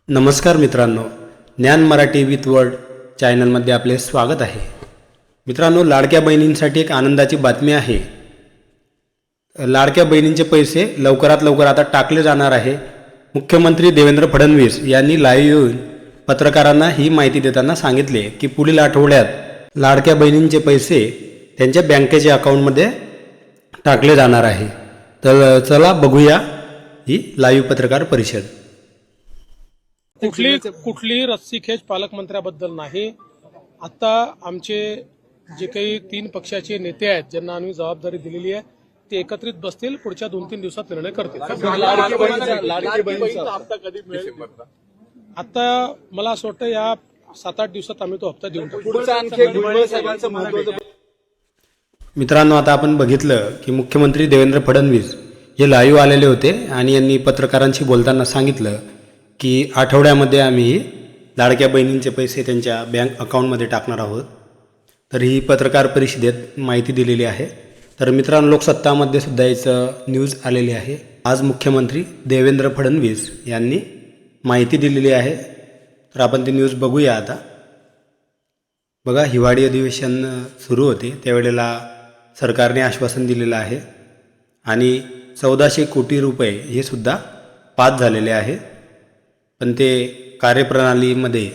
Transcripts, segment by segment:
नमस्कार मित्रांनो, ज्ञान मराठी विथ वर्ड चॅनलमध्ये आपले स्वागत आहे. मित्रांनो, लाडक्या बहिणींसाठी एक आनंदाची बातमी आहे. लाडक्या बहिणींचे पैसे लवकरात लवकर आता टाकले जाणार आहे. मुख्यमंत्री देवेंद्र फडणवीस यांनी लाईव्ह येऊन पत्रकारांना ही माहिती देताना सांगितले की पुढील आठवड्यात लाडक्या बहिणींचे पैसे त्यांच्या बँकेच्या अकाउंटमध्ये टाकले जाणार आहे. तर चला बघूया ही लाईव्ह पत्रकार परिषद. कुठली रस्सीखेच पालकमंत्र्याबद्दल नाही. आता आमचे जे काही 3 पक्षाचे नेते आहेत ज्यांना आम्ही जबाबदारी दिलेली आहे ते एकत्रित बसतील, पुढच्या 2-3 दिवसात निर्णय करतील. आता मला असं वाटतं या 7-8 दिवसात आम्ही तो हप्ता देऊन टाकू. मित्रांनो, आता आपण बघितलं की मुख्यमंत्री देवेंद्र फडणवीस हे लाईव्ह आलेले होते आणि यांनी पत्रकारांशी बोलताना सांगितलं की आठवड्यामध्ये आम्ही लाडक्या बहिणींचे पैसे त्यांच्या बँक अकाउंटमध्ये टाकणार आहोत. तर ही पत्रकार परिषदेत माहिती दिलेली आहे. तर मित्रांनो, लोकसत्तामध्ये सुद्धा याचं न्यूज आलेली आहे. आज मुख्यमंत्री देवेंद्र फडणवीस यांनी माहिती दिलेली आहे. तर आपण ती न्यूज बघूया. आता बघा, हिवाळी अधिवेशन सुरू होते त्यावेळेला सरकारने आश्वासन दिलेलं आहे आणि 1400 कोटी रुपये हे सुद्धा पास झालेले आहे. पण ते कार्यप्रणालीमध्ये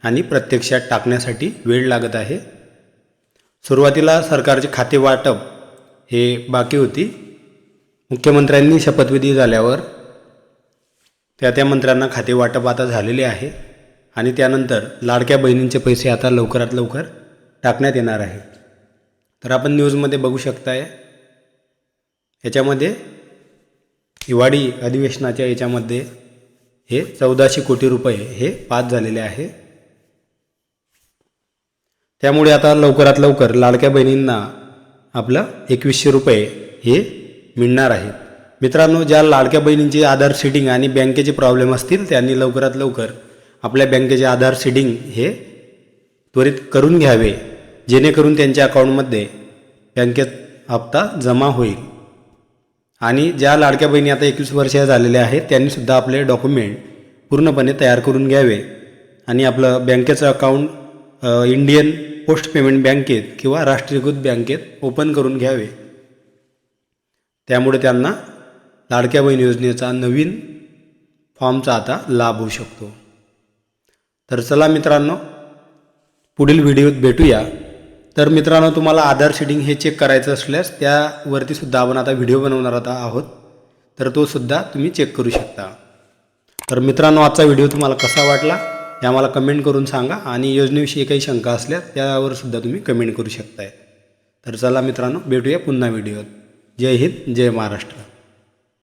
आणि प्रत्यक्षात टाकण्यासाठी वेळ लागत आहे. सुरुवातीला सरकारचे खाते वाटप हे बाकी होती. मुख्यमंत्र्यांनी शपथविधी झाल्यावर त्या मंत्र्यांना खाते वाटप आता झालेले आहे आणि त्यानंतर लाडक्या बहिणींचे पैसे आता लवकरात लवकर टाकण्यात येणार आहे. तर आपण न्यूजमध्ये बघू शकताय, याच्यामध्ये हिवाळी अधिवेशनाच्या याच्यामध्ये हे 1400 कोटी रुपये हे पास झालेले आहे. त्यामुळे आता लवकरात लवकर लाडक्या बहिणींना आपलं 2100 रुपये हे मिळणार आहेत. मित्रांनो, ज्या लाडक्या बहिणींचे आधार सीडिंग आणि बँकेचे प्रॉब्लेम असतील त्यांनी लवकरात लवकर आपल्या बँकेचे आधार सीडिंग हे त्वरित करून घ्यावे, जेणेकरून त्यांच्या अकाउंटमध्ये बँकेत हप्ता जमा होईल. आणि ज्या लाडक्या बहिणी आता 21 वर्षाच्या झालेल्या आहेत त्यांनीसुद्धा आपले डॉक्युमेंट पूर्णपणे तयार करून घ्यावे आणि आपलं बँकेचं अकाउंट इंडियन पोस्ट पेमेंट बँकेत किंवा राष्ट्रीयकृत बँकेत ओपन करून घ्यावे. त्यामुळे त्यांना लाडक्या बहीण योजनेचा नवीन फॉर्मचा आता लाभ होऊ शकतो. तर चला मित्रांनो, पुढील व्हिडिओत भेटूया. तर मित्रांनो, तुम्हाला आधार सीडिंग हे चेक करायचं असल्यास त्यावरती सुद्धा आपण आता व्हिडिओ बनवणार आहोत. तर तो सुद्धा तुम्ही चेक करू शकता. तर मित्रांनो, आजचा व्हिडिओ तुम्हाला कसा वाटला हे आम्हाला कमेंट करून सांगा आणि योजनेविषयी काही शंका असल्यास त्यावर सुद्धा तुम्ही कमेंट करू शकताय. तर चला मित्रांनो, भेटूया पुन्हा व्हिडिओत. जय हिंद, जय महाराष्ट्र.